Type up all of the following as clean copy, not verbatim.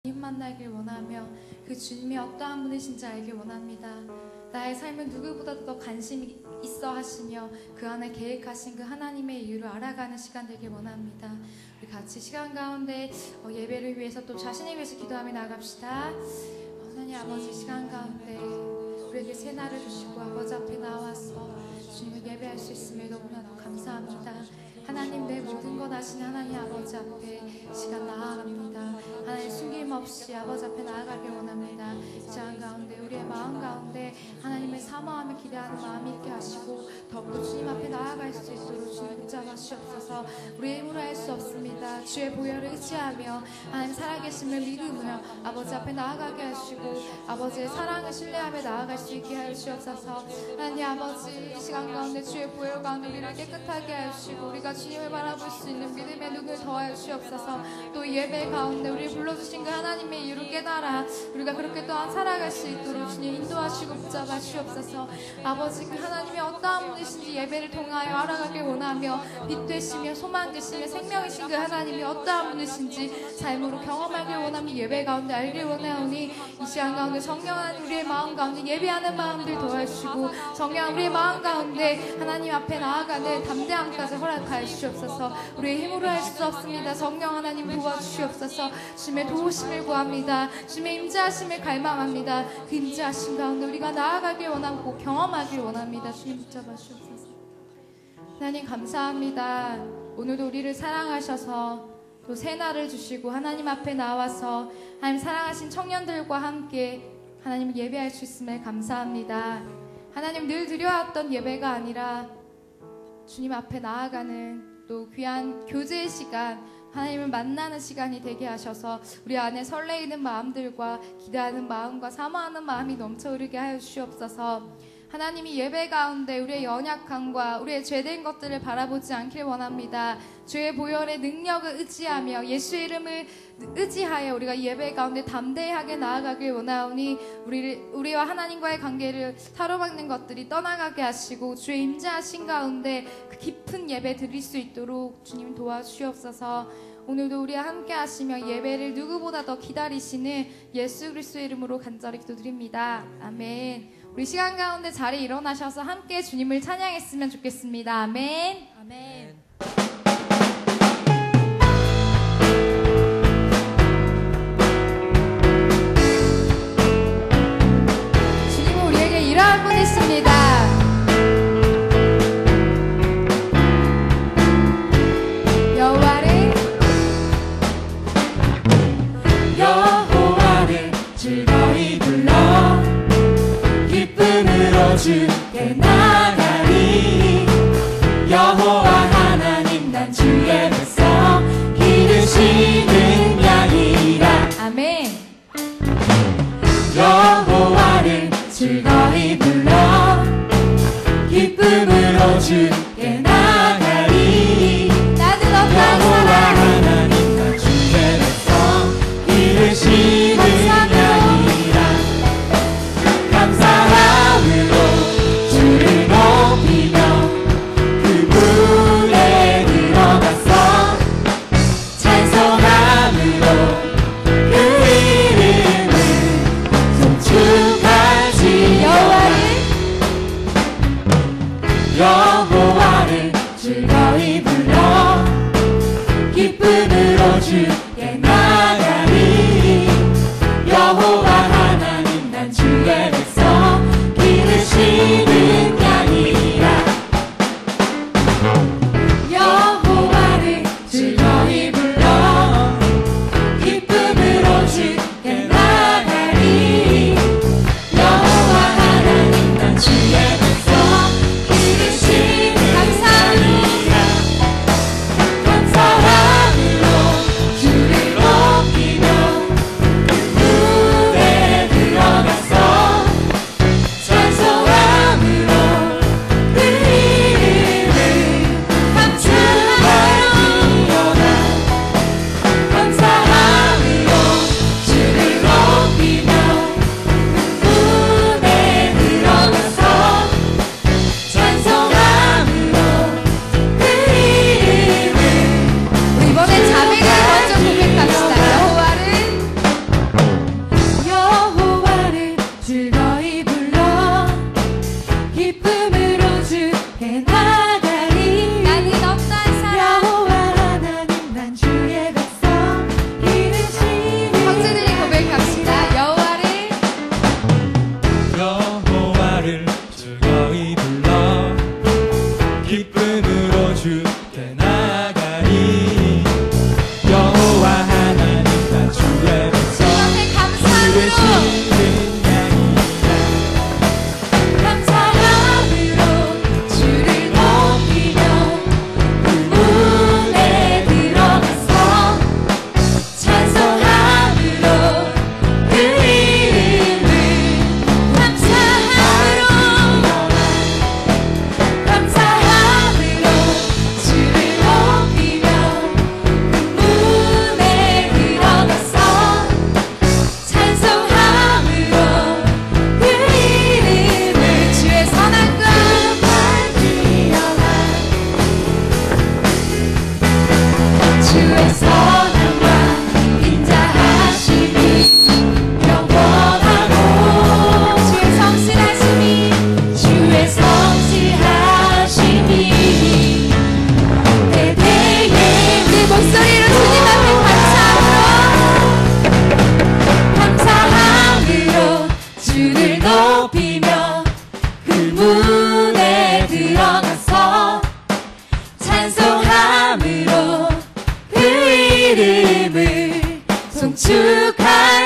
주님 만나길 원하며 그 주님이 어떠한 분이신지 알길 원합니다. 나의 삶은 누구보다도 더 관심이 있어 하시며 그 안에 계획하신 그 하나님의 이유를 알아가는 시간 되길 원합니다. 우리 같이 시간 가운데 예배를 위해서 또 자신을 위해서 기도하며 나갑시다. 하나님 아버지, 시간 가운데 우리에게 새날을 주시고 아버지 앞에 나와서 주님을 예배할 수 있음을 너무나도 감사합니다. 하나님, 내 모든 것 아신 하나님 아버지 앞에 시간 나아갑니다. 하나님, 숨김없이 아버지 앞에 나아가길 원합니다. 시간 가운데 우리의 마음 가운데 하나님을 사모하며 기대하는 마음이 있게 하시고 더욱더 주님 앞에 나아갈 수 있도록 주님 붙잡아 주옵소서. 우리의 힘으로 할 수 없습니다. 주의 보혈을 의지하며 하나님 살아계심을 믿으며 아버지 앞에 나아가게 하시고 아버지의 사랑을 신뢰하며 나아갈 수 있게 하시옵소서. 하나님 아버지, 이 시간 가운데 주의 보혈 가운데 우리를 깨끗하게 하시고 우리가 주님을 바라볼 수 있는 믿음의 눈을 더하여 주옵소서. 또 예배 가운데 우리를 불러주신 그 하나님의 이유를 깨달아 우리가 그렇게 또한 살아갈 수 있도록 주님 인도하시고 붙잡아 주옵소서. 아버지, 그 하나님이 어떠한 분이신지 예배를 통하여 알아가길 원하며 빛 되시며 소망 되시며 생명이신 그 하나님이 어떠한 분이신지 삶으로 경험하길 원하며 예배 가운데 알길 원하오니 이 시간 가운데 성령 하나님 우리의 마음 가운데 예배하는 마음들 더하시고 성령 우리의 마음 가운데 하나님 앞에 나아가는 담대함까지 허락하여 주시옵소서. 우리의 힘으로 할 수 없습니다. 성령 하나님 도와주시옵소서. 주님의 도우심을 구합니다. 주님의 임재하심을 갈망합니다. 그 임재하심 가운데 우리가 나아가길 원하고 경험하길 원합니다. 주님 붙잡아 주옵소서. 하나님 감사합니다. 오늘도 우리를 사랑하셔서 또 새날을 주시고 하나님 앞에 나와서 하나님 사랑하신 청년들과 함께 하나님을 예배할 수 있음을 감사합니다. 하나님, 늘 드려왔던 예배가 아니라 주님 앞에 나아가는 또 귀한 교제의 시간, 하나님을 만나는 시간이 되게 하셔서 우리 안에 설레이는 마음들과 기대하는 마음과 사모하는 마음이 넘쳐흐르게 하여 주시옵소서. 하나님이 예배 가운데 우리의 연약함과 우리의 죄된 것들을 바라보지 않길 원합니다. 주의 보혈의 능력을 의지하며 예수의 이름을 의지하여 우리가 예배 가운데 담대하게 나아가길 원하오니 우리와 하나님과의 관계를 타로막는 것들이 떠나가게 하시고 주의 임재하신 가운데 그 깊은 예배 드릴 수 있도록 주님 도와주시옵소서. 오늘도 우리와 함께 하시며 예배를 누구보다 더 기다리시는 예수 그리스도의 이름으로 간절히 기도드립니다. 아멘. 우리 시간 가운데 자리에 일어나셔서 함께 주님을 찬양했으면 좋겠습니다. 아멘. 아멘. 주님은 우리에게 이러한 분이십니다. 여호와를 즐거이 불러 기쁨으로 주께 나가리. 여호와 하나님, 난 주의 백성 기르시는 양이라. 아멘. 여호와를 즐거이 불러 기쁨으로 주께 나가리. 나는 어떤 여호와 사람 하나님, 난 주의 백성 기르시는 양이라. 감사함으로 주를 높이며 그 문에 들어가서 찬송하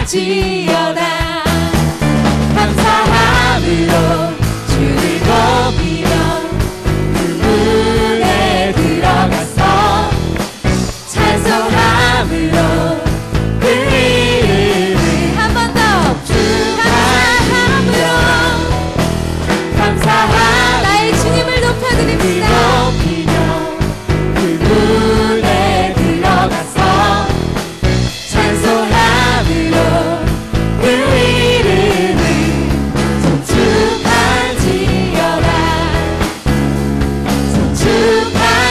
축복할지어다. 감사함으로 주를 높이며 그 문에 들어가서 찬송함으로 그 이름을 한 번 더 축복함으로 감사함 나의 주님을 높여드립니다. 높이며 그 문에 들어가서 찬송함으로 그 이름을 송축할지어다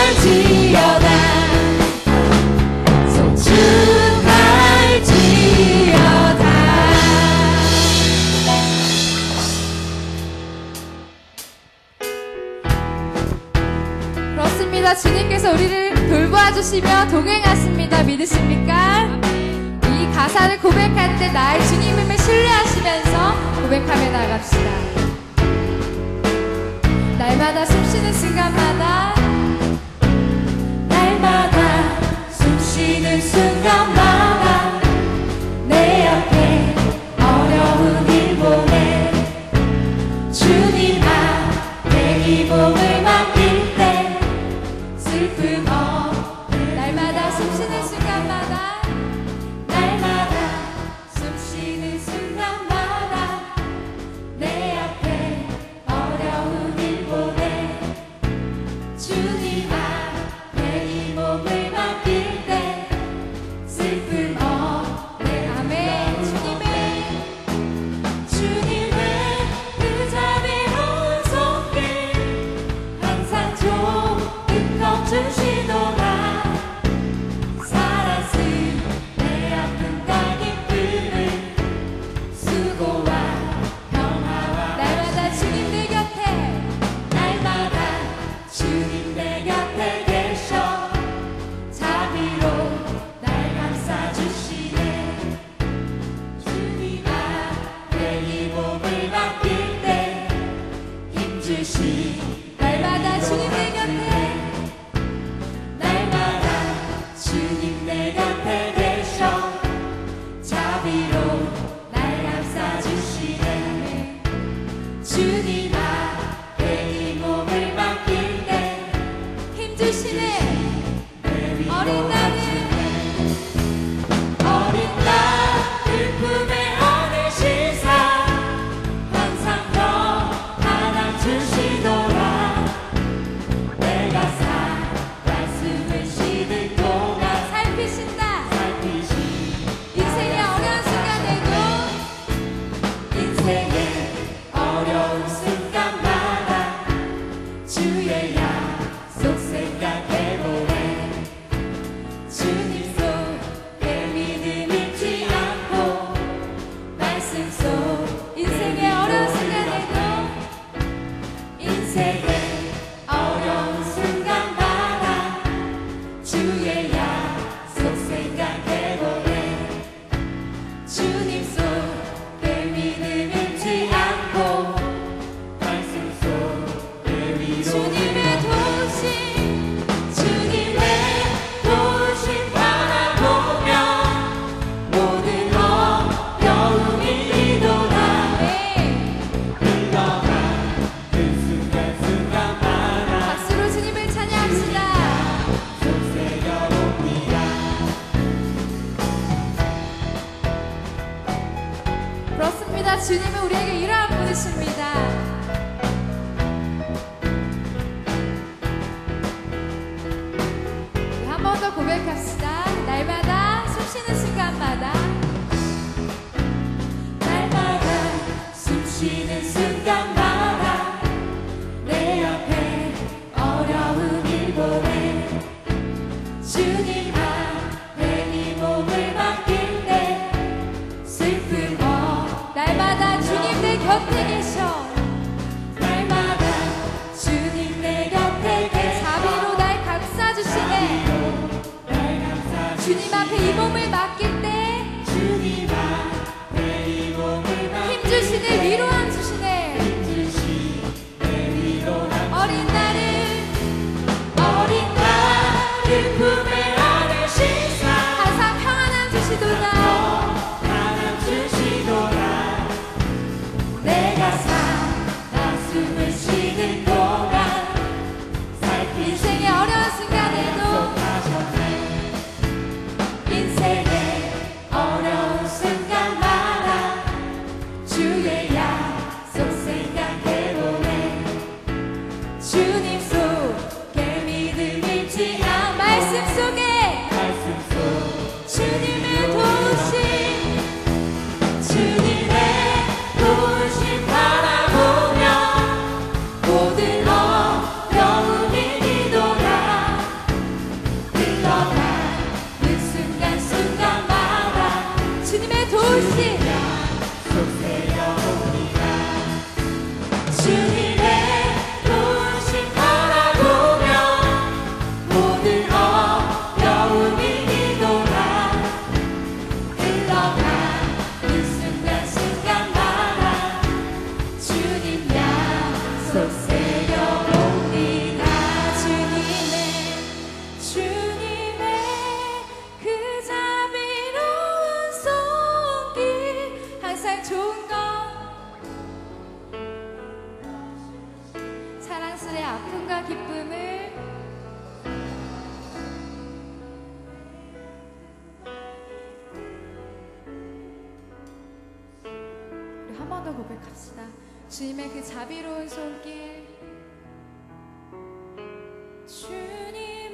송축할지어다 송축할지어다. 그렇습니다. 주님께서 우리를 돌보아주시며 동행하십니다. 믿으십니까? 이 가사를 고백할 때 나의 주님임을 신뢰하시면서 고백하며 나갑시다. 날마다 숨쉬는 순간마다 날마다 숨쉬는 순간마다 내 앞에 어려운 일 보내 주님 앞에 이 몸을 맡길 때 슬픔 없는 날마다 숨쉬는 순간마다 날마다 숨쉬는 순간마다 내 앞에 어려운 일 보내 주님 앞에 이 몸을 맡길 때 슬픔 없네. 아멘. 주님의 그 자비로운 손길 항상 조금 덮주시도다. 살았음 내 아픔과 기쁨을 수고와 평화와 날마다 주님 내 곁에 날마다 주님 내 곁에 계셔 자비로 날 감싸주시네. 주님 앞에 이 몸을 맡길 때 힘주시 날마다 주님 내 곁에 날마다 주님 내 곁에 계셔 자비로 날 감싸주시네. 주님 앞에 이 몸을 맡길 때 힘주시네. 어린 어린 나는 어린 나 그 품에 안으시사 항상 평안함 주시도다. 내가 살아 숨을 쉬는 동안 살피신다. 살피시 인생의 어려운 순간에도 인생의 어려운 순간마다 주의 약속 생각해보네. 주님 속에 믿음 잃지 않고 말씀 속 인생의 어려운 순간에도 인생의 어려운 순간마다 주의 약속 생각해보네. 주님 속에 믿음 잃지 않고 말씀 속에 위로 주님의 도우심 주님의 도우심 바라보며 모든 어려움이 이도다. 네. 흘러간 그 순간순간마다 박수로 주님을 찬양합시다. 속세겨옵니다. 그렇습니다. 주님은 우리에게 이러한 분이십니다. 한 번 더 고백합시다. 날마다 숨쉬는 순간마다 날마다 숨쉬는 순간마다 내 앞에 어려운 일 보내 주님 앞에 이 몸을 맡길 때 슬픔 날마다 주님 내 곁에 계셔 날마다 주님 내 곁에 계셔 자비로 날 감싸주시네. 주님 앞에 이 몸을 맡길 때 주님 앞에 이 몸을 맡길 힘주시네. 위로함 주시네. 주시네 위로함 어린 나를 어린 나를 품에 안으시사 항상 평안함 주시도다. 하나님 주님의 도우심 주님의 도우심 바라보며 모든 어려움이 이도다 흘러가 그 순간순간마다 주님 약속 새겨옵니다. 주님의 그 자비로운 손길 항상 좋은 것 사랑스레 아픔과 기쁨을 우리 한 번 더 고백합시다. 주님의 그 자비로운 손길 주님의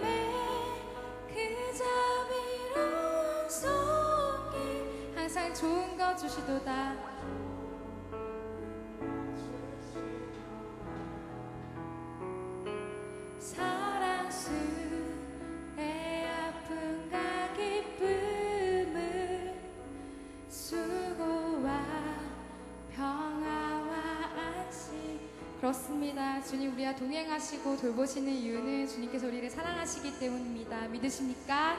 그 자비로운 손길 항상 좋은 것 주시도다. 사랑스레 아픔과 기쁨을 수고와 평화와 안식. 그렇습니다. 주님 우리와 동행하시고 돌보시는 이유는 주님께서 우리를 사랑하시기 때문입니다. 믿으십니까?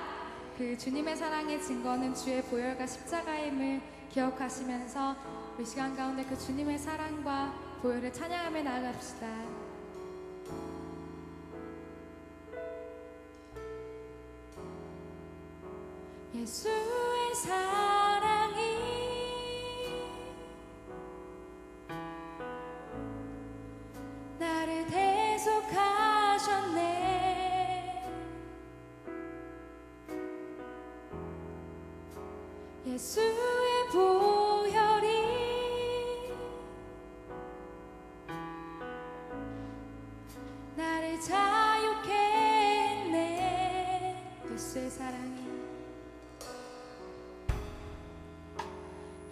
그 주님의 사랑의 증거는 주의 보혈과 십자가임을 기억하시면서 우리 시간 가운데 그 주님의 사랑과 보혈을 찬양하며 나아갑시다. 예수의 사랑이 나를 대속하셨네. 예수의 보혈이 나를 자유케 했네. 예수의 사랑이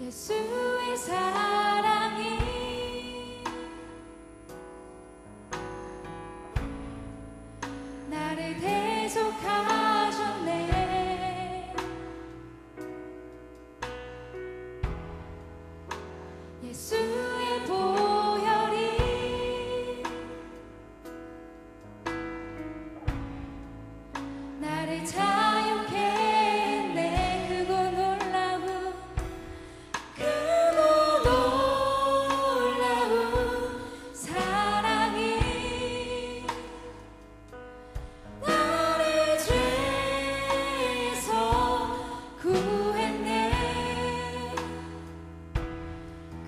예수의 사랑이 나를 대속하셨네. 예수의 보혈이 나를 자유케 했네. 크고 놀라운 사랑이 나를 죄에서 구했네.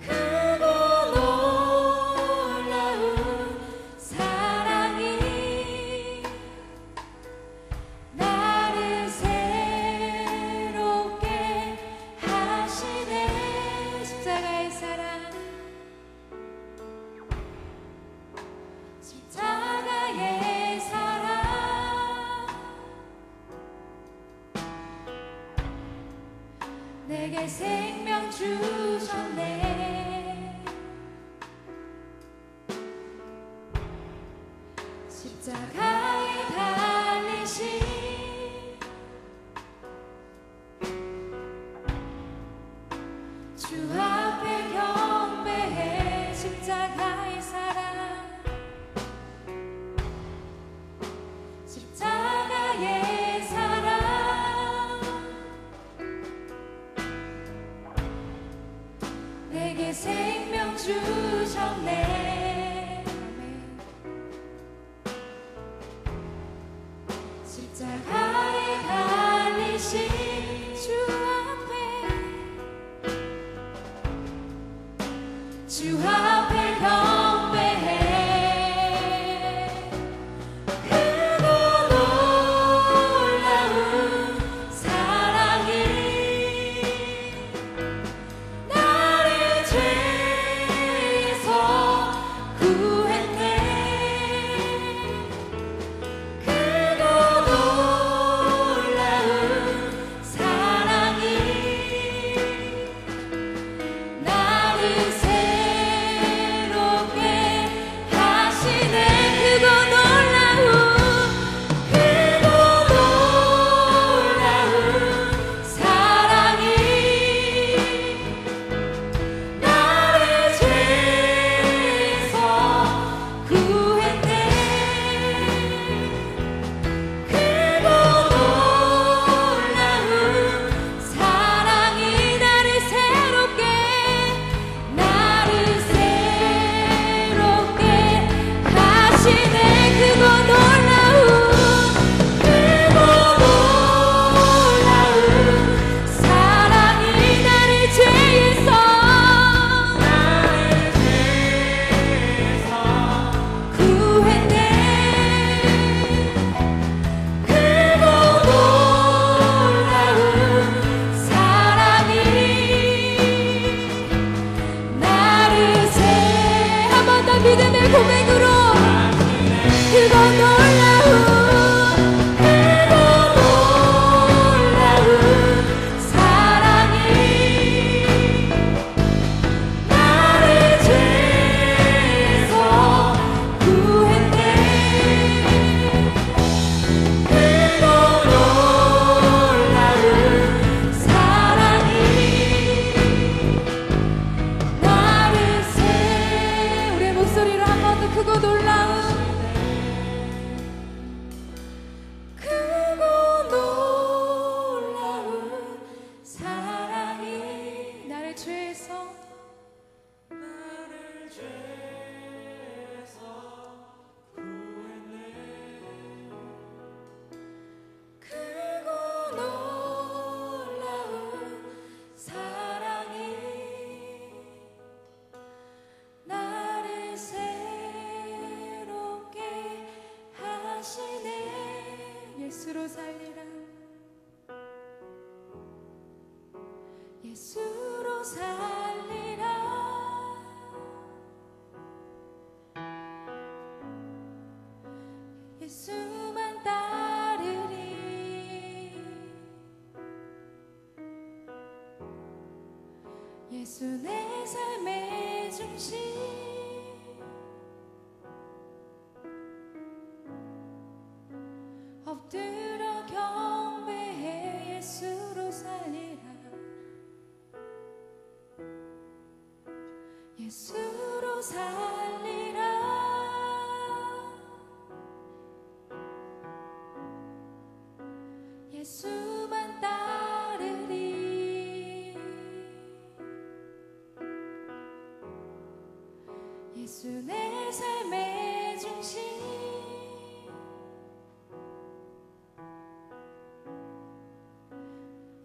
크고 놀라운 사랑이 나를 새롭게 하시네. 십자가의 사랑 십자가의 사랑 내게 생명 주셨네. 십자가에 달리신 주 앞에 경배해. 십자가의 사랑 십자가의 사랑 내게 생명 주셨네. 십자가에 달리신 주 앞에 경배해. 크고 놀라운 사랑이 나를 죄에서 구했네. 크고 놀라운 사랑이 나를 새롭게 죄에서 나를 죄에서 구했네. 크고 놀라운 사랑이 나를 새롭게 하시네. 예수로 살리라. 예수로 살리라. 예수만 따르리. 예수 내 삶의 중심. 엎드려 경배해. 예수로 살리라. 예수로 살리라. 예수만 따르리. 예수 내 삶의 중심.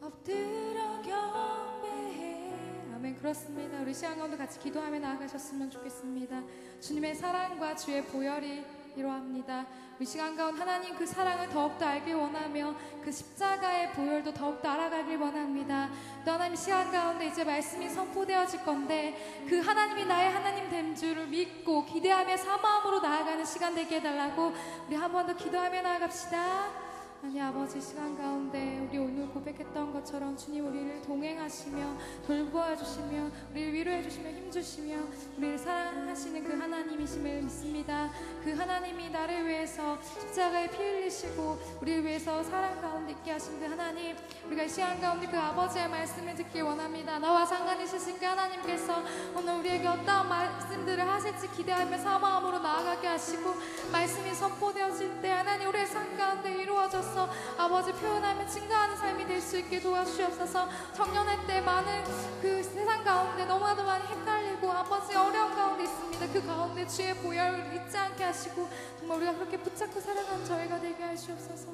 엎드려 경배해. 아멘. 그렇습니다. 우리 시간 가운데 같이 기도하며 나아가셨으면 좋겠습니다. 주님의 사랑과 주의 보혈이 이루합니다. 우리 시간 가운데 하나님 그 사랑을 더욱더 알길 원하며 그 십자가의 보혈도 더욱더 알아가길 원합니다. 또 하나님 시간 가운데 이제 말씀이 선포되어질 건데 그 하나님이 나의 하나님 됨 줄을 믿고 기대하며 사모함으로 나아가는 시간 되게 해달라고 우리 한 번 더 기도하며 나아갑시다. 하나님 아버지 시간 가운데 우리 오늘 고백했던 것처럼 주님 우리를 동행하시며 돌보아 주시며 우리를 위로해 주시며 힘주시며 우리를 사랑하시는 그 하나님이심을 믿습니다. 그 하나님이 나를 위해서 십자가에 피 흘리시고 우리를 위해서 사랑 가운데 있게 하신 그 하나님, 우리가 이 시간 가운데 그 아버지의 말씀을 듣길 원합니다. 나와 상관 있으신 그 하나님께서 오늘 우리에게 어떠한 말씀들을 하실지 기대하며 사모함으로 나아가게 하시고 말씀이 선포되어질 때 하나님 우리의 삶 가운데 이루어져서 아버지 표현하며 증가하는 삶이 될 수 있게 도와주시옵소서. 청년의 때 많은 그 세상 가운데 너무나도 많이 헷갈리고 아버지 어려운 가운데 있습니다. 그 가운데 주의 보혈을 잊지 않게 하시고 정말 우리가 그렇게 붙잡고 살아가는 저희가 되게 하시옵소서.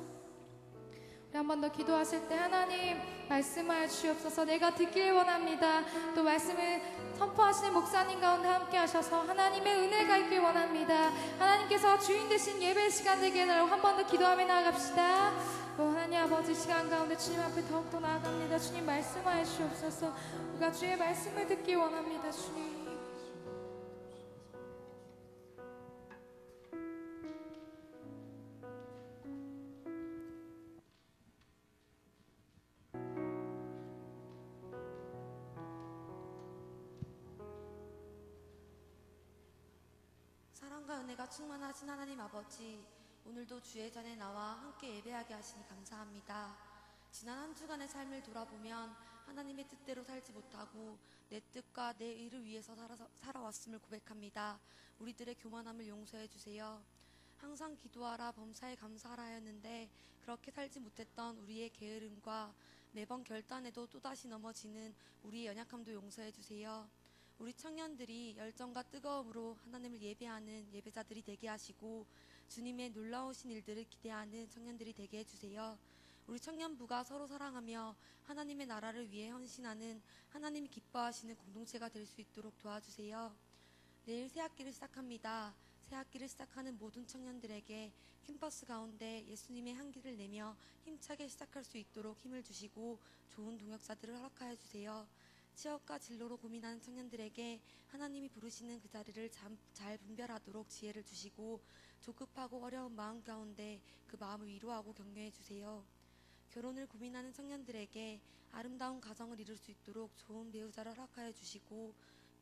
우리 한 번 더 기도하실 때 하나님 말씀하여 주시옵소서. 내가 듣길 원합니다. 또 말씀을 선포하시는 목사님 가운데 함께 하셔서 하나님의 은혜가 있길 원합니다. 하나님께서 주인 되신 예배 시간 되게 해달라고 한 번 더 기도하며 나아갑시다. 하나님 아버지 시간 가운데 주님 앞에 더욱더 나아갑니다. 주님 말씀하여 주시옵소서. 우리가 주의 말씀을 듣길 원합니다. 주님. 사랑과 은혜가 충만하신 하나님 아버지, 오늘도 주의 전에 나와 함께 예배하게 하시니 감사합니다. 지난 한 주간의 삶을 돌아보면 하나님의 뜻대로 살지 못하고 내 뜻과 내 의를 위해서 살아왔음을 고백합니다. 우리들의 교만함을 용서해 주세요. 항상 기도하라 범사에 감사하라 하였는데 그렇게 살지 못했던 우리의 게으름과 매번 결단에도 또다시 넘어지는 우리의 연약함도 용서해 주세요. 우리 청년들이 열정과 뜨거움으로 하나님을 예배하는 예배자들이 되게 하시고 주님의 놀라우신 일들을 기대하는 청년들이 되게 해주세요. 우리 청년부가 서로 사랑하며 하나님의 나라를 위해 헌신하는 하나님이 기뻐하시는 공동체가 될 수 있도록 도와주세요. 내일 새학기를 시작합니다. 새학기를 시작하는 모든 청년들에게 캠퍼스 가운데 예수님의 향기를 내며 힘차게 시작할 수 있도록 힘을 주시고 좋은 동역자들을 허락하여 주세요. 취업과 진로로 고민하는 청년들에게 하나님이 부르시는 그 자리를 잘 분별하도록 지혜를 주시고 조급하고 어려운 마음 가운데 그 마음을 위로하고 격려해 주세요. 결혼을 고민하는 청년들에게 아름다운 가정을 이룰 수 있도록 좋은 배우자를 허락하여 주시고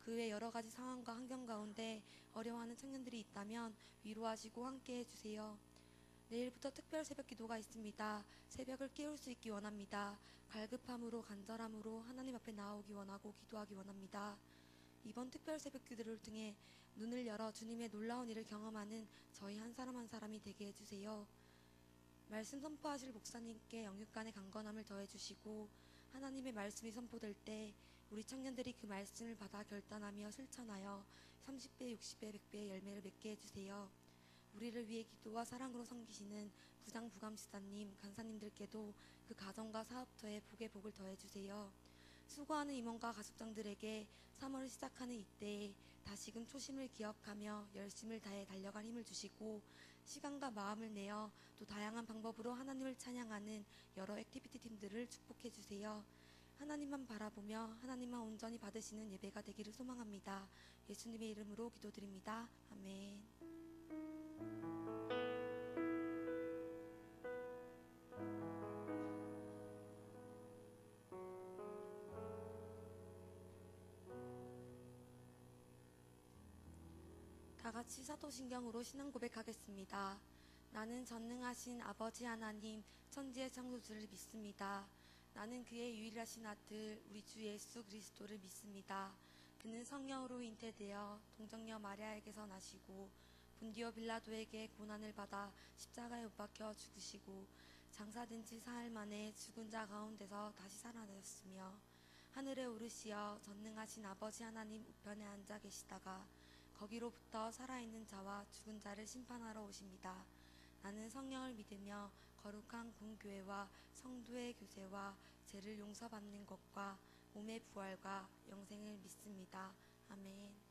그 외 여러 가지 상황과 환경 가운데 어려워하는 청년들이 있다면 위로하시고 함께 해주세요. 내일부터 특별 새벽 기도가 있습니다. 새벽을 깨울 수 있기 원합니다. 갈급함으로 간절함으로 하나님 앞에 나오기 원하고 기도하기 원합니다. 이번 특별 새벽 기도를 통해 눈을 열어 주님의 놀라운 일을 경험하는 저희 한 사람 한 사람이 되게 해주세요. 말씀 선포하실 목사님께 영육간의 강건함을 더해주시고 하나님의 말씀이 선포될 때 우리 청년들이 그 말씀을 받아 결단하며 실천하여 30배, 60배, 100배의 열매를 맺게 해주세요. 우리를 위해 기도와 사랑으로 섬기시는 부장 부감시사님, 간사님들께도 그 가정과 사업터에 복의 복을 더해주세요. 수고하는 임원과 가족장들에게 3월을 시작하는 이때에 다시금 초심을 기억하며 열심을 다해 달려갈 힘을 주시고 시간과 마음을 내어 또 다양한 방법으로 하나님을 찬양하는 여러 액티비티 팀들을 축복해 주세요. 하나님만 바라보며 하나님만 온전히 받으시는 예배가 되기를 소망합니다. 예수님의 이름으로 기도드립니다. 아멘. 다 같이 사도신경으로 신앙 고백하겠습니다. 나는 전능하신 아버지 하나님 천지의 창조주를 믿습니다. 나는 그의 유일하신 아들 우리 주 예수 그리스도를 믿습니다. 그는 성령으로 잉태되어 동정녀 마리아에게서 나시고 본디오 빌라도에게 고난을 받아 십자가에 못 박혀 죽으시고 장사된 지 사흘 만에 죽은 자 가운데서 다시 살아나셨으며 하늘에 오르시어 전능하신 아버지 하나님 우편에 앉아 계시다가 거기로부터 살아있는 자와 죽은 자를 심판하러 오십니다. 나는 성령을 믿으며 거룩한 공교회와 성도의 교제와 죄를 용서받는 것과 몸의 부활과 영생을 믿습니다. 아멘.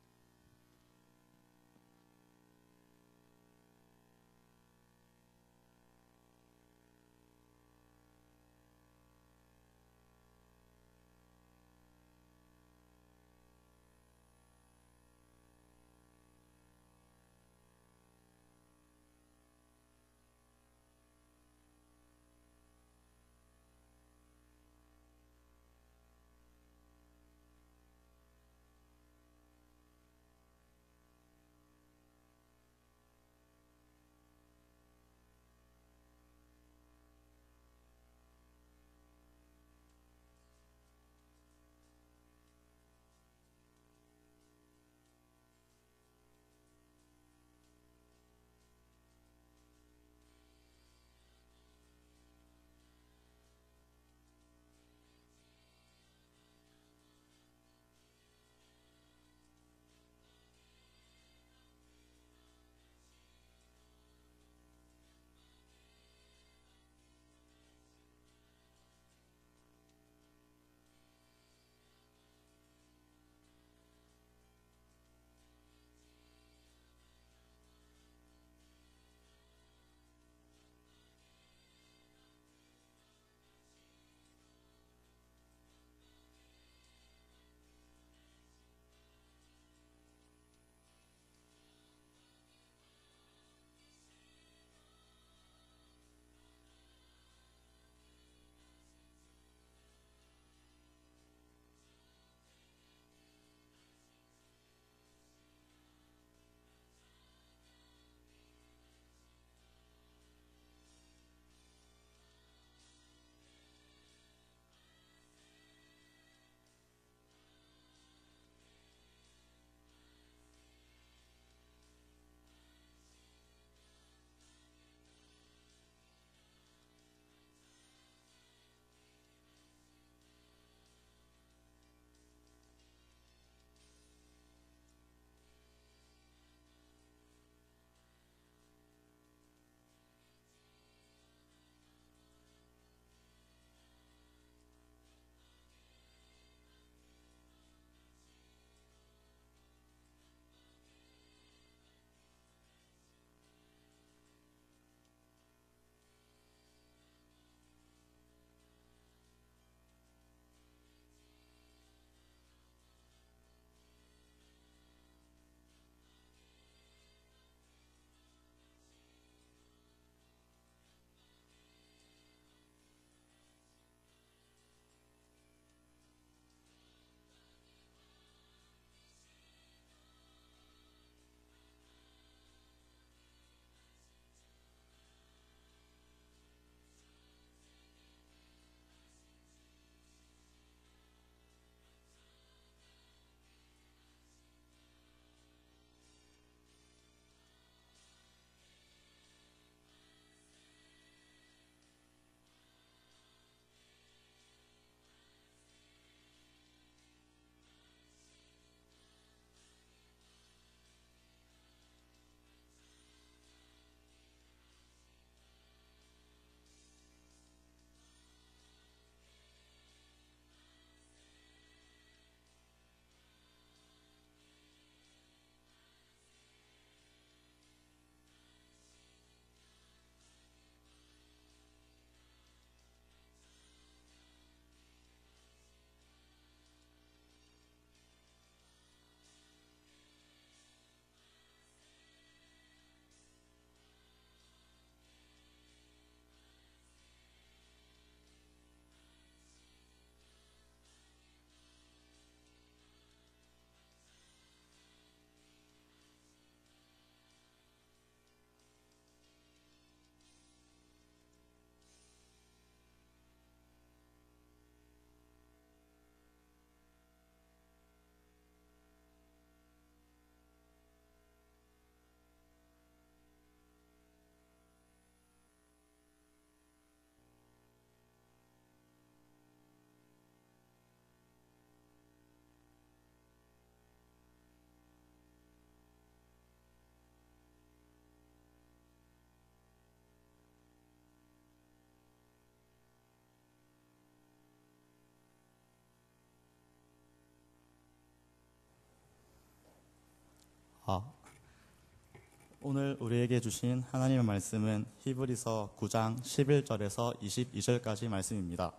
오늘 우리에게 주신 하나님의 말씀은 히브리서 9장 11절에서 22절까지 말씀입니다.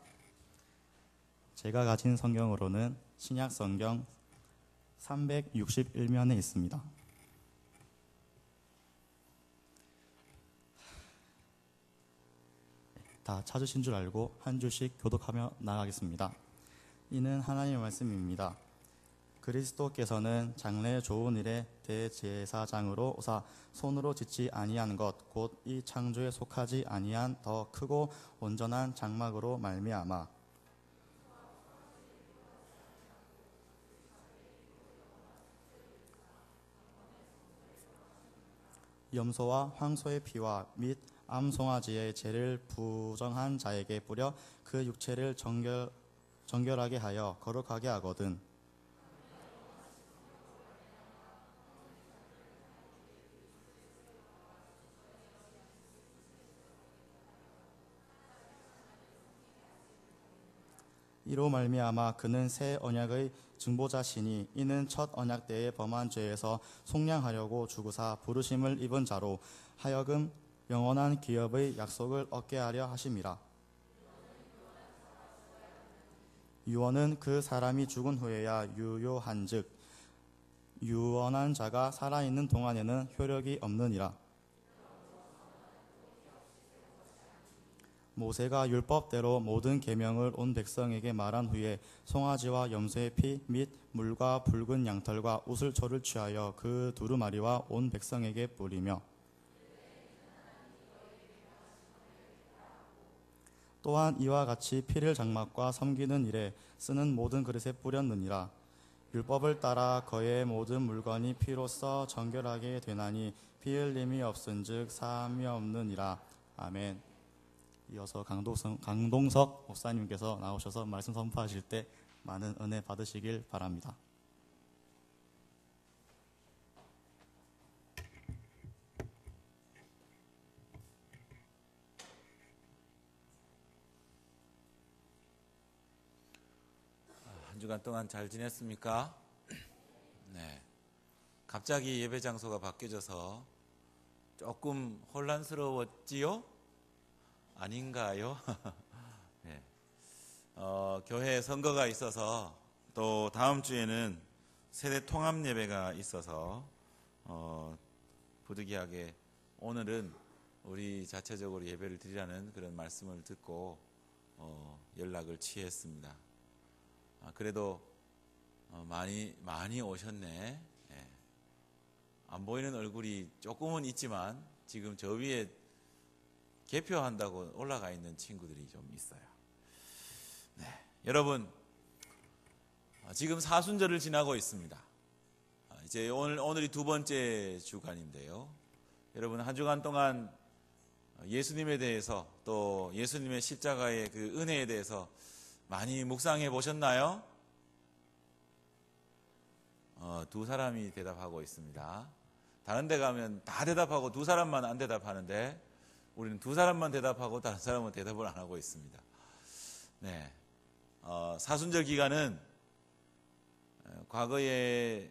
제가 가진 성경으로는 신약 성경 361면에 있습니다. 다 찾으신 줄 알고 한 줄씩 교독하며 나가겠습니다. 이는 하나님의 말씀입니다. 그리스도께서는 장래 좋은 일에 대제사장으로 오사 손으로 짓지 아니한 것 곧 이 창조에 속하지 아니한 더 크고 온전한 장막으로 말미암아 염소와 황소의 피와 및 암송아지의 죄를 부정한 자에게 뿌려 그 육체를 정결하게 하여 거룩하게 하거든. 이로 말미암아 그는 새 언약의 증보자시니 이는 첫 언약 때에 범한 죄에서 속량하려고 죽으사 부르심을 입은 자로 하여금 영원한 기업의 약속을 얻게 하려 하심이라. 유언은 그 사람이 죽은 후에야 유효한즉 유언한 자가 살아있는 동안에는 효력이 없느니라. 모세가 율법대로 모든 계명을 온 백성에게 말한 후에 송아지와 염소의 피 및 물과 붉은 양털과 우슬초를 취하여 그 두루마리와 온 백성에게 뿌리며 또한 이와 같이 피를 장막과 섬기는 일에 쓰는 모든 그릇에 뿌렸느니라. 율법을 따라 거의 모든 물건이 피로써 정결하게 되나니 피 흘림이 없은즉 사함이 없느니라. 아멘. 이어서 강동석 목사님께서 나오셔서 말씀 선포하실 때 많은 은혜 받으시길 바랍니다. 한 주간 동안 잘 지냈습니까? 네. 갑자기 예배 장소가 바뀌어져서 조금 혼란스러웠지요? 아닌가요? 네. 교회 선거가 있어서 또 다음 주에는 세대 통합 예배가 있어서 부득이하게 오늘은 우리 자체적으로 예배를 드리라는 그런 말씀을 듣고 연락을 취했습니다. 그래도 많이 오셨네. 예. 안 보이는 얼굴이 조금은 있지만 지금 저 위에 개표한다고 올라가 있는 친구들이 좀 있어요. 네. 여러분, 지금 사순절을 지나고 있습니다. 이제 오늘이 두 번째 주간인데요. 여러분, 한 주간 동안 예수님에 대해서 또 예수님의 십자가의 그 은혜에 대해서 많이 묵상해 보셨나요? 두 사람이 대답하고 있습니다. 다른 데 가면 다 대답하고 두 사람만 안 대답하는데 우리는 두 사람만 대답하고 다른 사람은 대답을 안 하고 있습니다. 네. 사순절 기간은 과거의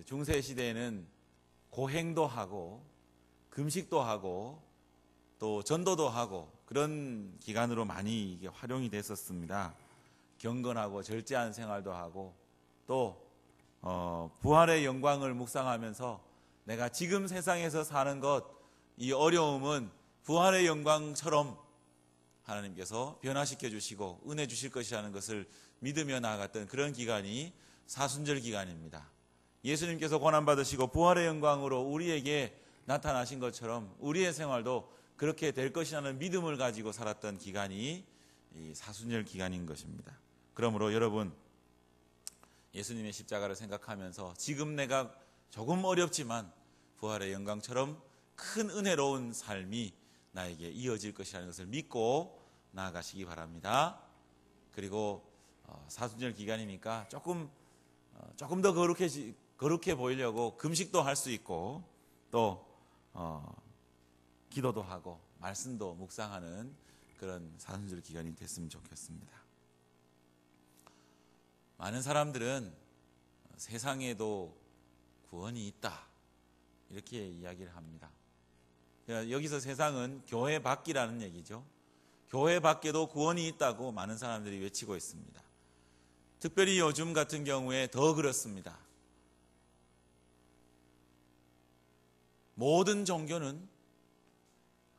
중세 시대에는 고행도 하고 금식도 하고 또 전도도 하고 그런 기간으로 많이 이게 활용이 됐었습니다. 경건하고 절제한 생활도 하고 또 부활의 영광을 묵상하면서 내가 지금 세상에서 사는 것, 이 어려움은 부활의 영광처럼 하나님께서 변화시켜 주시고 은혜 주실 것이라는 것을 믿으며 나아갔던 그런 기간이 사순절 기간입니다. 예수님께서 고난받으시고 부활의 영광으로 우리에게 나타나신 것처럼 우리의 생활도 그렇게 될 것이라는 믿음을 가지고 살았던 기간이 이 사순절 기간인 것입니다. 그러므로 여러분, 예수님의 십자가를 생각하면서 지금 내가 조금 어렵지만 부활의 영광처럼 큰 은혜로운 삶이 나에게 이어질 것이라는 것을 믿고 나아가시기 바랍니다. 그리고 사순절 기간이니까 조금 더 거룩해 보이려고 금식도 할 수 있고 또 기도도 하고 말씀도 묵상하는 그런 사순절 기간이 됐으면 좋겠습니다. 많은 사람들은 세상에도 구원이 있다, 이렇게 이야기를 합니다. 여기서 세상은 교회 밖이라는 얘기죠. 교회 밖에도 구원이 있다고 많은 사람들이 외치고 있습니다. 특별히 요즘 같은 경우에 더 그렇습니다. 모든 종교는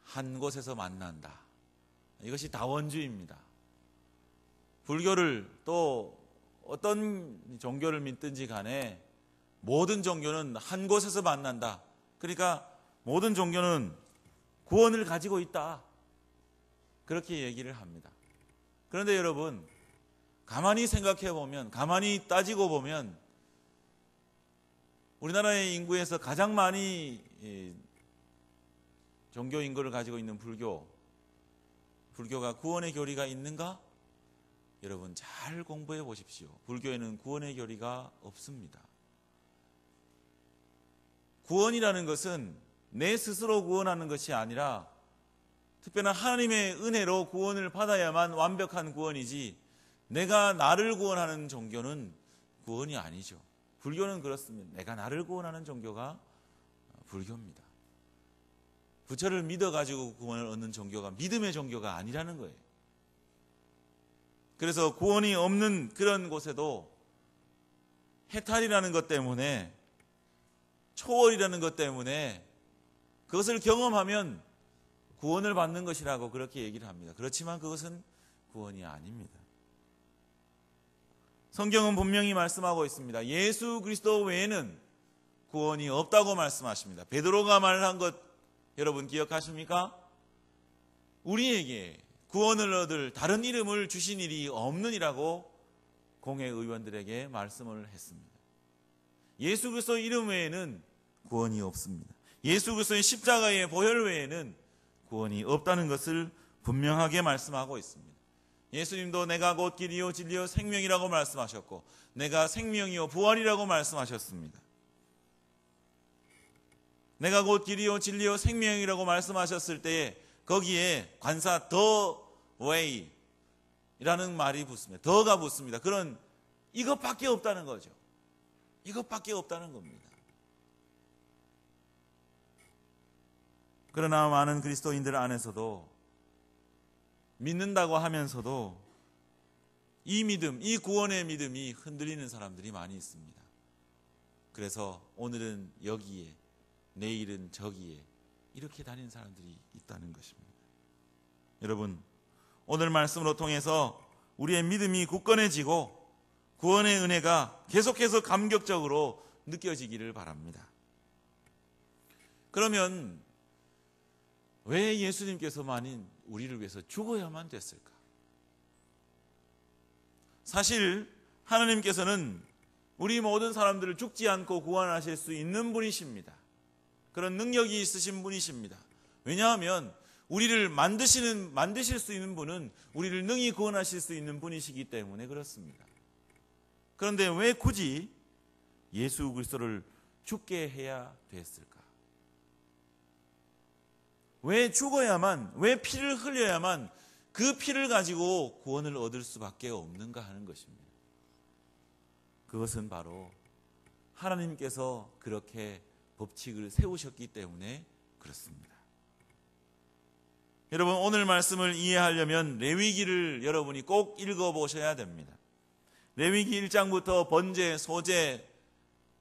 한 곳에서 만난다. 이것이 다원주의입니다. 불교를 또 어떤 종교를 믿든지 간에 모든 종교는 한 곳에서 만난다. 그러니까 모든 종교는 구원을 가지고 있다. 그렇게 얘기를 합니다. 그런데 여러분, 가만히 생각해 보면, 가만히 따지고 보면 우리나라의 인구에서 가장 많이 종교 인구를 가지고 있는 불교가 구원의 교리가 있는가? 여러분 잘 공부해 보십시오. 불교에는 구원의 교리가 없습니다. 구원이라는 것은 내 스스로 구원하는 것이 아니라 특별한 하나님의 은혜로 구원을 받아야만 완벽한 구원이지, 내가 나를 구원하는 종교는 구원이 아니죠. 불교는 그렇습니다. 내가 나를 구원하는 종교가 불교입니다. 부처를 믿어가지고 구원을 얻는 종교가 믿음의 종교가 아니라는 거예요. 그래서 구원이 없는 그런 곳에도 해탈이라는 것 때문에, 초월이라는 것 때문에 그것을 경험하면 구원을 받는 것이라고 그렇게 얘기를 합니다. 그렇지만 그것은 구원이 아닙니다. 성경은 분명히 말씀하고 있습니다. 예수 그리스도 외에는 구원이 없다고 말씀하십니다. 베드로가 말한 것 여러분 기억하십니까? 우리에게 구원을 얻을 다른 이름을 주신 일이 없느니라고 공회 의원들에게 말씀을 했습니다. 예수 그리스도 이름 외에는 구원이 없습니다. 예수 그리스도의 십자가의 보혈 외에는 구원이 없다는 것을 분명하게 말씀하고 있습니다. 예수님도 내가 곧 길이요 진리요 생명이라고 말씀하셨고, 내가 생명이요 부활이라고 말씀하셨습니다. 내가 곧 길이요 진리요 생명이라고 말씀하셨을 때에 거기에 관사 the way라는 말이 붙습니다. 더가 붙습니다. 그런 이것밖에 없다는 거죠. 이것밖에 없다는 겁니다. 그러나 많은 그리스도인들 안에서도 믿는다고 하면서도 이 믿음, 이 구원의 믿음이 흔들리는 사람들이 많이 있습니다. 그래서 오늘은 여기에, 내일은 저기에 이렇게 다니는 사람들이 있다는 것입니다. 여러분, 오늘 말씀으로 통해서 우리의 믿음이 굳건해지고 구원의 은혜가 계속해서 감격적으로 느껴지기를 바랍니다. 그러면 왜 예수님께서만인 우리를 위해서 죽어야만 됐을까? 사실 하나님께서는 우리 모든 사람들을 죽지 않고 구원하실 수 있는 분이십니다. 그런 능력이 있으신 분이십니다. 왜냐하면 우리를 만드실 수 있는 분은 우리를 능히 구원하실 수 있는 분이시기 때문에 그렇습니다. 그런데 왜 굳이 예수 그리스도를 죽게 해야 됐을까? 왜 죽어야만, 왜 피를 흘려야만 그 피를 가지고 구원을 얻을 수밖에 없는가 하는 것입니다. 그것은 바로 하나님께서 그렇게 법칙을 세우셨기 때문에 그렇습니다. 여러분, 오늘 말씀을 이해하려면 레위기를 여러분이 꼭 읽어보셔야 됩니다. 레위기 1장부터 번제, 소제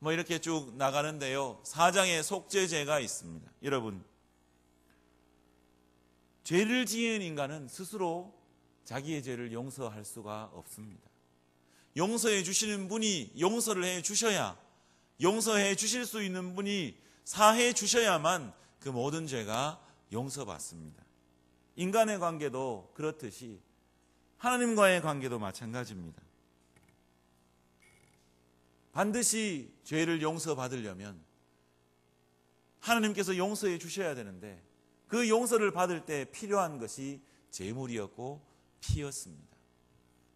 이렇게 쭉 나가는데요. 4장에 속죄제가 있습니다. 여러분, 죄를 지은 인간은 스스로 자기의 죄를 용서할 수가 없습니다. 용서해 주시는 분이 용서를 해 주셔야, 용서해 주실 수 있는 분이 사해 주셔야만 그 모든 죄가 용서받습니다. 인간의 관계도 그렇듯이 하나님과의 관계도 마찬가지입니다. 반드시 죄를 용서받으려면 하나님께서 용서해 주셔야 되는데, 그 용서를 받을 때 필요한 것이 제물이었고 피였습니다.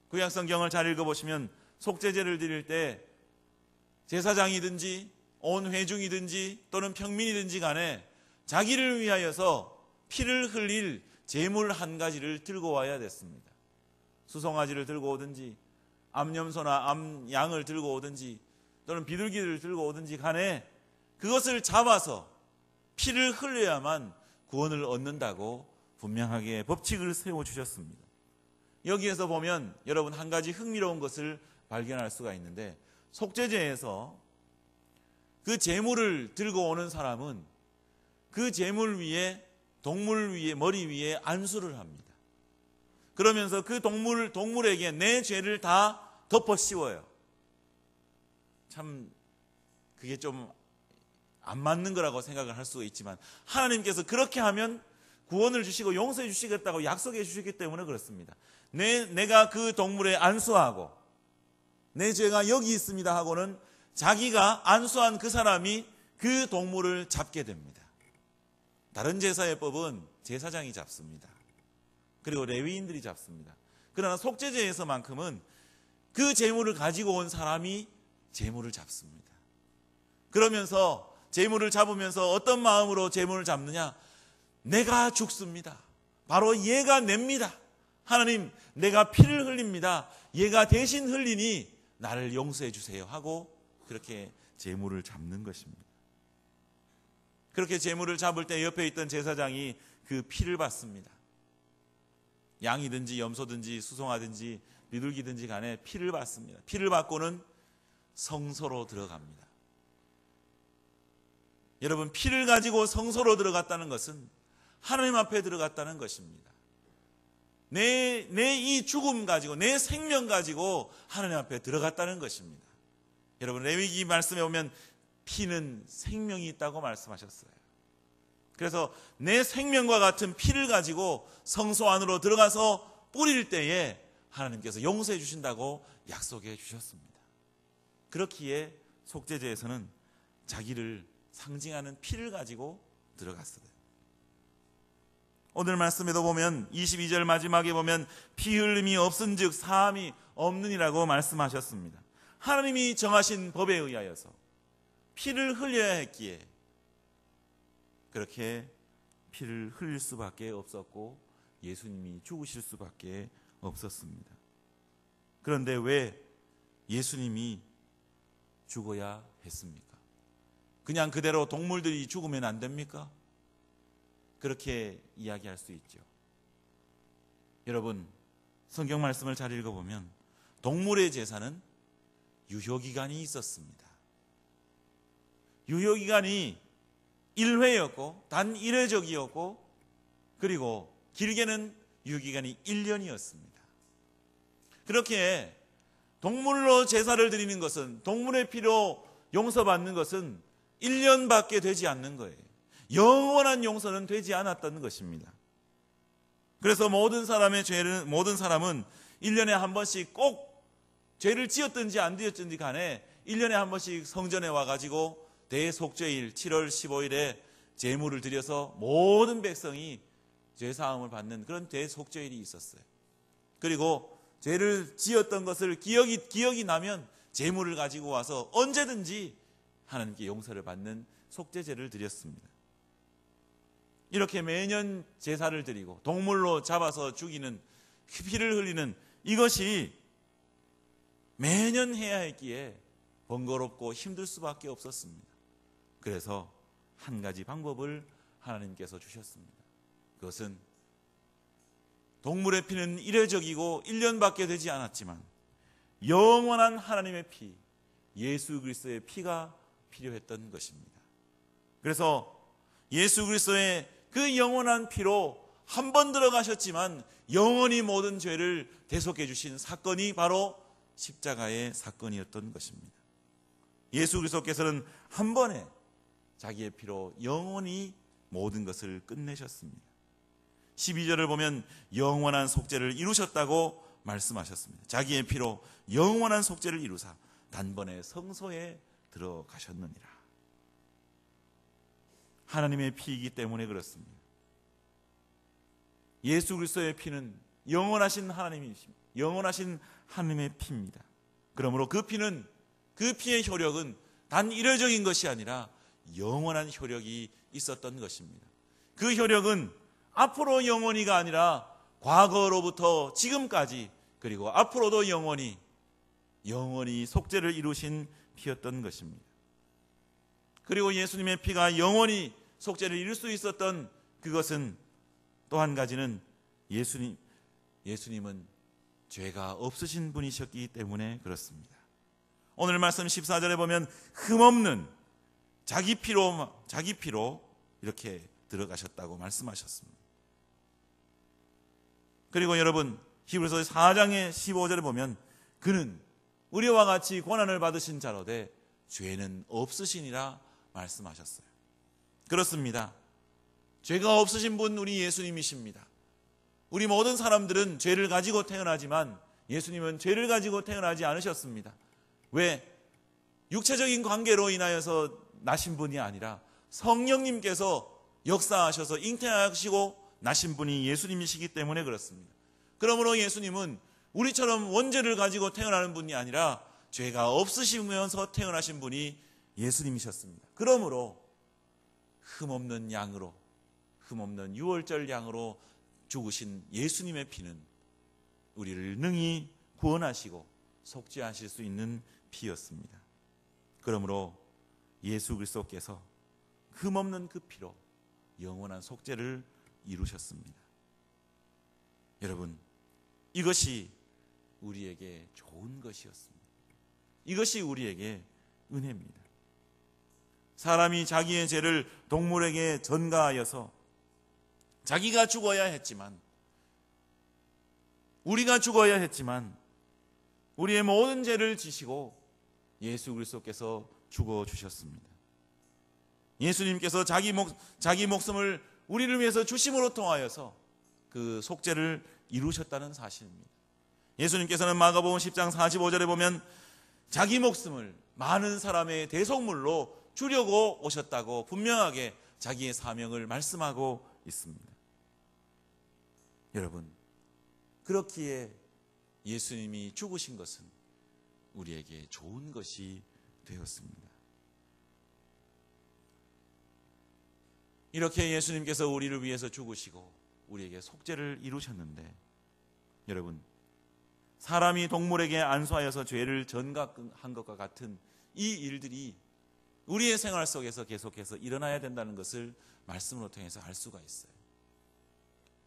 구약 성경을 잘 읽어보시면 속죄제를 드릴 때 제사장이든지 온 회중이든지 또는 평민이든지 간에 자기를 위하여서 피를 흘릴 제물 한 가지를 들고 와야 됐습니다. 수송아지를 들고 오든지 암염소나 암양을 들고 오든지 또는 비둘기를 들고 오든지 간에 그것을 잡아서 피를 흘려야만 구원을 얻는다고 분명하게 법칙을 세워주셨습니다. 여기에서 보면 여러분 한 가지 흥미로운 것을 발견할 수가 있는데, 속죄제에서 그 제물을 들고 오는 사람은 그 제물 위에, 동물 위에, 머리 위에 안수를 합니다. 그러면서 그 동물에게 내 죄를 다 덮어 씌워요. 참 그게 좀 안 맞는 거라고 생각을 할 수가 있지만, 하나님께서 그렇게 하면 구원을 주시고 용서해 주시겠다고 약속해 주시기 때문에 그렇습니다. 내가 그 동물에 안수하고 내 죄가 여기 있습니다 하고는 자기가 안수한 그 사람이 그 동물을 잡게 됩니다. 다른 제사의 법은 제사장이 잡습니다. 그리고 레위인들이 잡습니다. 그러나 속죄제에서만큼은 그 제물을 가지고 온 사람이 제물을 잡습니다. 그러면서 제물을 잡으면서 어떤 마음으로 제물을 잡느냐? 내가 죽습니다. 바로 얘가 냅니다. 하나님, 내가 피를 흘립니다. 얘가 대신 흘리니 나를 용서해 주세요 하고 그렇게 제물을 잡는 것입니다. 그렇게 제물을 잡을 때 옆에 있던 제사장이 그 피를 받습니다. 양이든지 염소든지 수송아든지 비둘기든지 간에 피를 받습니다. 피를 받고는 성소로 들어갑니다. 여러분, 피를 가지고 성소로 들어갔다는 것은 하나님 앞에 들어갔다는 것입니다. 내 이 죽음 가지고, 내 생명 가지고 하나님 앞에 들어갔다는 것입니다. 여러분, 레위기 말씀에 보면 피는 생명이 있다고 말씀하셨어요. 그래서 내 생명과 같은 피를 가지고 성소 안으로 들어가서 뿌릴 때에 하나님께서 용서해 주신다고 약속해 주셨습니다. 그렇기에 속죄제에서는 자기를 상징하는 피를 가지고 들어갔어요. 오늘 말씀에도 보면 22절 마지막에 보면 피 흘림이 없은즉 사함이 없느니라고 말씀하셨습니다. 하나님이 정하신 법에 의하여서 피를 흘려야 했기에 그렇게 피를 흘릴 수밖에 없었고 예수님이 죽으실 수밖에 없었습니다. 그런데 왜 예수님이 죽어야 했습니까? 그냥 그대로 동물들이 죽으면 안 됩니까? 그렇게 이야기할 수 있죠. 여러분, 성경 말씀을 잘 읽어보면 동물의 제사는 유효기간이 있었습니다. 유효기간이 1회였고 단 1회적이었고 그리고 길게는 유효기간이 1년이었습니다. 그렇게 동물로 제사를 드리는 것은, 동물의 피로 용서받는 것은 1년밖에 되지 않는 거예요. 영원한 용서는 되지 않았던 것입니다. 그래서 모든 사람은 1년에 한 번씩 꼭 죄를 지었든지 안 지었든지 간에 1년에 한 번씩 성전에 와가지고 대속죄일 7월 15일에 제물을 드려서 모든 백성이 죄사함을 받는 그런 대속죄일이 있었어요. 그리고 죄를 지었던 것을 기억이 나면 제물을 가지고 와서 언제든지 하나님께 용서를 받는 속죄제를 드렸습니다. 이렇게 매년 제사를 드리고 동물로 잡아서 죽이는, 피를 흘리는 이것이 매년 해야 했기에 번거롭고 힘들 수밖에 없었습니다. 그래서 한 가지 방법을 하나님께서 주셨습니다. 그것은 동물의 피는 일회적이고 1년밖에 되지 않았지만 영원한 하나님의 피, 예수 그리스도의 피가 필요했던 것입니다. 그래서 예수 그리스도의 그 영원한 피로 한 번 들어가셨지만 영원히 모든 죄를 대속해 주신 사건이 바로 십자가의 사건이었던 것입니다. 예수 그리스도께서는 한 번에 자기의 피로 영원히 모든 것을 끝내셨습니다. 12절을 보면 영원한 속죄를 이루셨다고 말씀하셨습니다. 자기의 피로 영원한 속죄를 이루사 단번에 성소에 들어가셨느니라. 하나님의 피이기 때문에 그렇습니다. 예수 그리스도의 피는 영원하신 하나님이십니다. 영원하신 하나님의 피입니다. 그러므로 그 피는, 그 피의 효력은 단 일회적인 것이 아니라 영원한 효력이 있었던 것입니다. 그 효력은 앞으로 영원히가 아니라 과거로부터 지금까지 그리고 앞으로도 영원히 속죄를 이루신 피였던 것입니다. 그리고 예수님의 피가 영원히 속죄를 이룰 수 있었던 그것은 또 한 가지는 예수님은 죄가 없으신 분이셨기 때문에 그렇습니다. 오늘 말씀 14절에 보면 흠없는 자기 피로 이렇게 들어가셨다고 말씀하셨습니다. 그리고 여러분 히브리서 4장의 15절에 보면 그는 우리와 같이 고난을 받으신 자로되 죄는 없으시니라 말씀하셨어요. 그렇습니다. 죄가 없으신 분 우리 예수님이십니다. 우리 모든 사람들은 죄를 가지고 태어나지만 예수님은 죄를 가지고 태어나지 않으셨습니다. 왜? 육체적인 관계로 인하여서 나신 분이 아니라 성령님께서 역사하셔서 잉태하시고 나신 분이 예수님이시기 때문에 그렇습니다. 그러므로 예수님은 우리처럼 원죄를 가지고 태어나는 분이 아니라 죄가 없으시면서 태어나신 분이 예수님이셨습니다. 그러므로 흠없는 양으로, 흠없는 유월절 양으로 죽으신 예수님의 피는 우리를 능히 구원하시고 속죄하실 수 있는 피였습니다. 그러므로 예수 그리스도께서 흠없는 그 피로 영원한 속죄를 이루셨습니다. 여러분, 이것이 우리에게 좋은 것이었습니다. 이것이 우리에게 은혜입니다. 사람이 자기의 죄를 동물에게 전가하여서 자기가 죽어야 했지만, 우리가 죽어야 했지만 우리의 모든 죄를 지시고 예수 그리스도께서 죽어주셨습니다. 예수님께서 자기 목숨을 우리를 위해서 주심으로 통하여서 그 속죄를 이루셨다는 사실입니다. 예수님께서는 마가복음 10장 45절에 보면 자기 목숨을 많은 사람의 대속물로 주려고 오셨다고 분명하게 자기의 사명을 말씀하고 있습니다. 여러분, 그렇기에 예수님이 죽으신 것은 우리에게 좋은 것이 되었습니다. 이렇게 예수님께서 우리를 위해서 죽으시고 우리에게 속죄를 이루셨는데, 여러분, 사람이 동물에게 안수하여서 죄를 전가한 것과 같은 이 일들이 우리의 생활 속에서 계속해서 일어나야 된다는 것을 말씀으로 통해서 알 수가 있어요.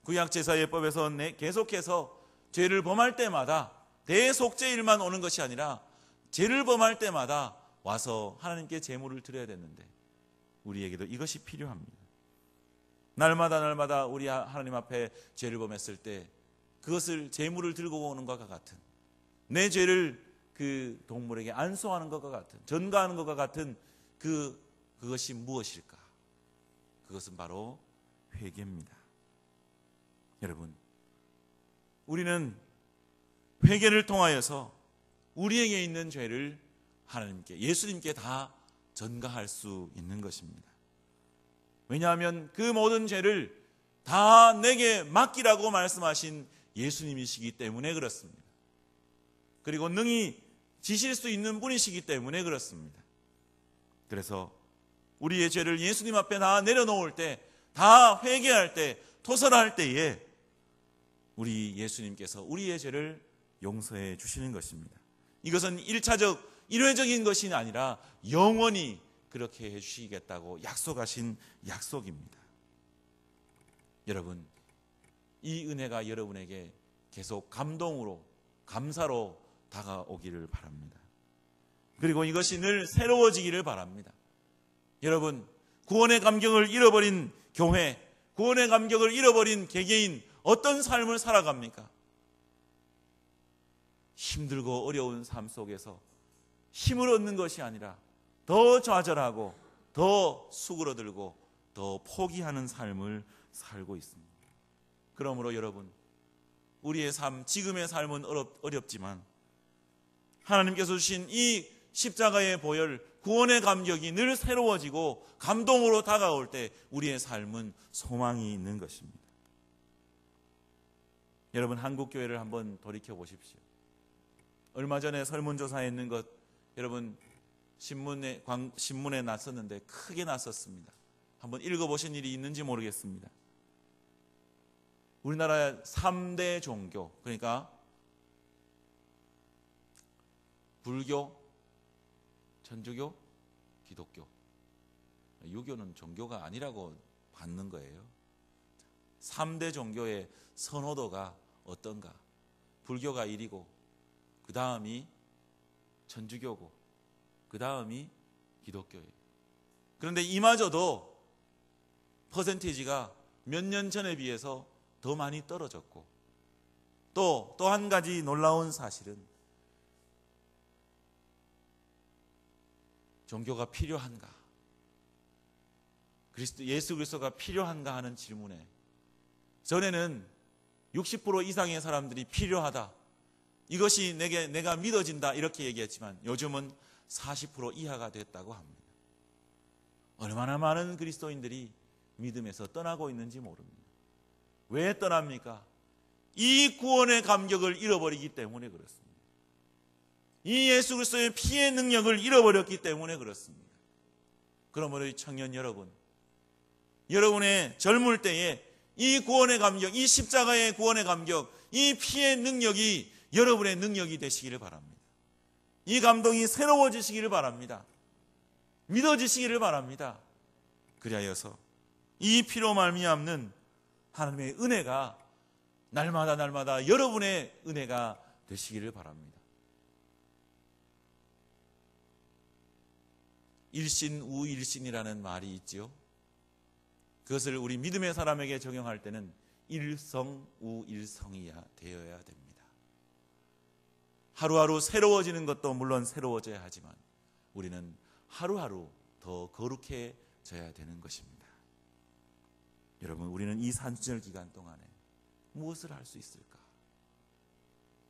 구약제사예법에서 계속해서 죄를 범할 때마다 대속죄일만 오는 것이 아니라 죄를 범할 때마다 와서 하나님께 제물을 드려야 됐는데 우리에게도 이것이 필요합니다. 날마다 우리 하나님 앞에 죄를 범했을 때 그것을 제물을 들고 오는 것과 같은, 내 죄를 그 동물에게 안수하는 것과 같은, 전가하는 것과 같은 그것이 무엇일까? 그것은 바로 회개입니다. 여러분, 우리는 회개를 통하여서 우리에게 있는 죄를 하나님께, 예수님께 다 전가할 수 있는 것입니다. 왜냐하면 그 모든 죄를 다 내게 맡기라고 말씀하신 예수님이시기 때문에 그렇습니다. 그리고 능히 지실 수 있는 분이시기 때문에 그렇습니다. 그래서 우리의 죄를 예수님 앞에 다 내려놓을 때, 다 회개할 때, 토설할 때에 우리 예수님께서 우리의 죄를 용서해 주시는 것입니다. 이것은 1차적, 일회적인 것이 아니라 영원히 그렇게 해주시겠다고 약속하신 약속입니다. 여러분, 이 은혜가 여러분에게 계속 감동으로, 감사로 다가오기를 바랍니다. 그리고 이것이 늘 새로워지기를 바랍니다. 여러분, 구원의 감격을 잃어버린 교회, 구원의 감격을 잃어버린 개개인, 어떤 삶을 살아갑니까? 힘들고 어려운 삶 속에서 힘을 얻는 것이 아니라 더 좌절하고 더 수그러들고 더 포기하는 삶을 살고 있습니다. 그러므로 여러분, 우리의 삶, 지금의 삶은 어렵지만 하나님께서 주신 이 십자가의 보혈, 구원의 감격이 늘 새로워지고 감동으로 다가올 때 우리의 삶은 소망이 있는 것입니다. 여러분, 한국교회를 한번 돌이켜 보십시오. 얼마 전에 설문조사했는 것, 여러분 신문에 났었는데 크게 났었습니다. 한번 읽어보신 일이 있는지 모르겠습니다. 우리나라의 3대 종교, 그러니까 불교, 천주교, 기독교, 유교는 종교가 아니라고 받는 거예요. 3대 종교의 선호도가 어떤가? 불교가 1이고 그 다음이 천주교고 그 다음이 기독교예요. 그런데 이마저도 퍼센티지가 몇 년 전에 비해서 더 많이 떨어졌고, 또 한 가지 놀라운 사실은 종교가 필요한가? 예수 그리스도가 필요한가 하는 질문에 전에는 60% 이상의 사람들이 필요하다, 이것이 내가 믿어진다 이렇게 얘기했지만 요즘은 40% 이하가 됐다고 합니다. 얼마나 많은 그리스도인들이 믿음에서 떠나고 있는지 모릅니다. 왜 떠납니까? 이 구원의 감격을 잃어버리기 때문에 그렇습니다. 이 예수 그리스도의 피의 능력을 잃어버렸기 때문에 그렇습니다. 그러므로 청년 여러분, 여러분의 젊을 때에 이 구원의 감격, 이 십자가의 구원의 감격, 이 피의 능력이 여러분의 능력이 되시기를 바랍니다. 이 감동이 새로워지시기를 바랍니다. 믿어지시기를 바랍니다. 그리하여서 이 피로 말미암는 하나님의 은혜가 날마다 여러분의 은혜가 되시기를 바랍니다. 일신우일신이라는 말이 있지요. 그것을 우리 믿음의 사람에게 적용할 때는 일성우일성이야 되어야 됩니다. 하루하루 새로워지는 것도 물론 새로워져야 하지만 우리는 하루하루 더 거룩해져야 되는 것입니다. 여러분, 우리는 이 산절 기간 동안에 무엇을 할 수 있을까?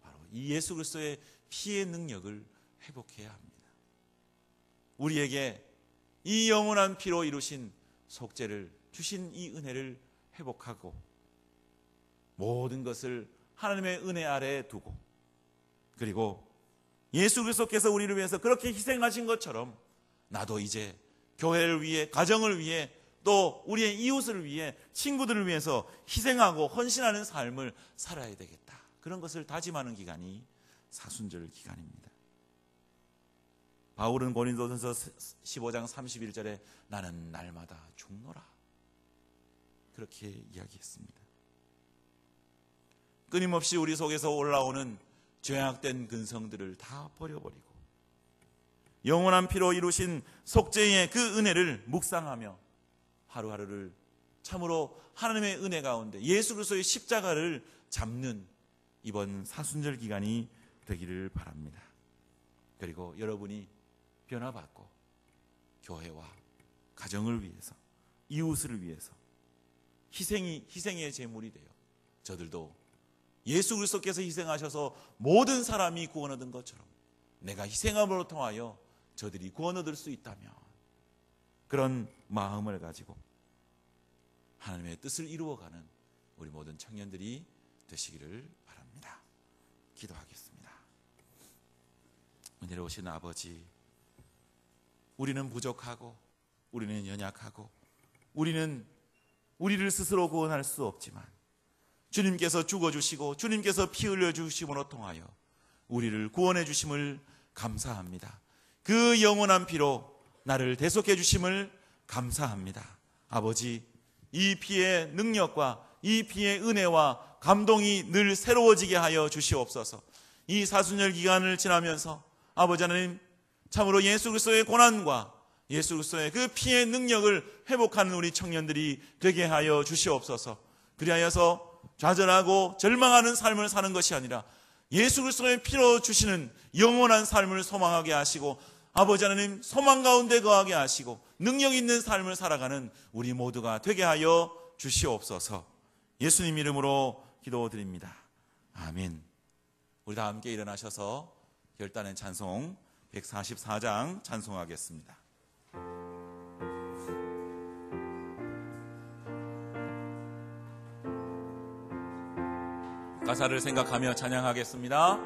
바로 이 예수 그리스도의 피의 능력을 회복해야 합니다. 우리에게 이 영원한 피로 이루신 속죄를 주신 이 은혜를 회복하고 모든 것을 하나님의 은혜 아래에 두고, 그리고 예수 그리스도께서 우리를 위해서 그렇게 희생하신 것처럼 나도 이제 교회를 위해, 가정을 위해, 또 우리의 이웃을 위해, 친구들을 위해서 희생하고 헌신하는 삶을 살아야 되겠다. 그런 것을 다짐하는 기간이 사순절 기간입니다. 바울은 고린도전서 15장 31절에 나는 날마다 죽노라 그렇게 이야기했습니다. 끊임없이 우리 속에서 올라오는 죄악된 근성들을 다 버려버리고 영원한 피로 이루신 속죄의 그 은혜를 묵상하며 하루하루를 참으로 하나님의 은혜 가운데 예수 그리스도의 십자가를 잡는 이번 사순절 기간이 되기를 바랍니다. 그리고 여러분이 변화받고 교회와 가정을 위해서, 이웃을 위해서 희생의 제물이 되어 저들도 예수 그리스도께서 희생하셔서 모든 사람이 구원 얻은 것처럼 내가 희생함으로 통하여 저들이 구원 얻을 수 있다면 그런 마음을 가지고 하나님의 뜻을 이루어가는 우리 모든 청년들이 되시기를 바랍니다. 기도하겠습니다. 은혜로우신 아버지, 우리는 부족하고 우리는 연약하고 우리는 우리를 스스로 구원할 수 없지만 주님께서 죽어주시고 주님께서 피 흘려주심으로 통하여 우리를 구원해 주심을 감사합니다. 그 영원한 피로 나를 대속해 주심을 감사합니다. 아버지, 이 피의 능력과 이 피의 은혜와 감동이 늘 새로워지게 하여 주시옵소서. 이 사순절 기간을 지나면서 아버지 하나님, 참으로 예수 그리스도의 고난과 예수 그리스도의 그 피의 능력을 회복하는 우리 청년들이 되게 하여 주시옵소서. 그리하여서 좌절하고 절망하는 삶을 사는 것이 아니라 예수 그리스도의 피로 주시는 영원한 삶을 소망하게 하시고 아버지 하나님, 소망 가운데 거하게 하시고 능력 있는 삶을 살아가는 우리 모두가 되게 하여 주시옵소서. 예수님 이름으로 기도드립니다. 아멘. 우리 다 함께 일어나셔서 결단의 찬송 144장 찬송하겠습니다. 가사를 생각하며 찬양하겠습니다.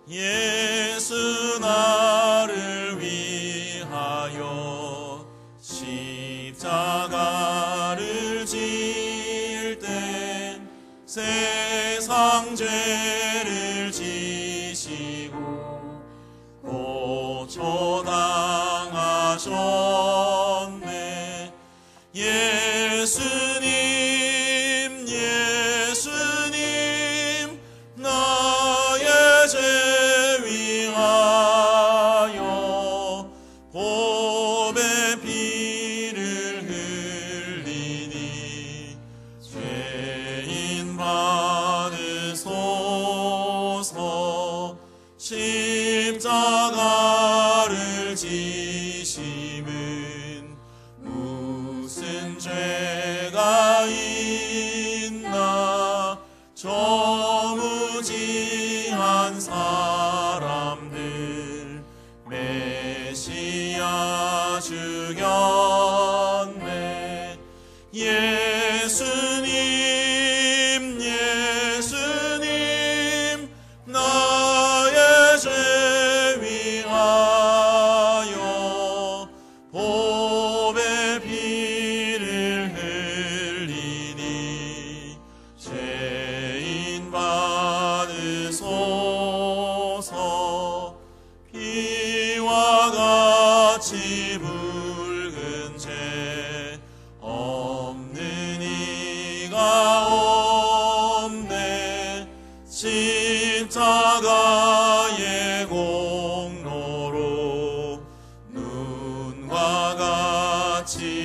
예수 나를 위하여 십자가를 질 때 세상 죄를 지시고 고초당하셨네. 법의 피를 흘리니 죄인 받으소서. 십자가를 지심은 무슨 죄가 있나. 저무지한 사람들 메시아 죽였네. 예수님 예수님 나의 죄 위하여 법의 피를 흘리니 죄인 받으소서. 피와 같이 붉은 죄 없는 이가 없네. 십자가의 공로로 눈과 같이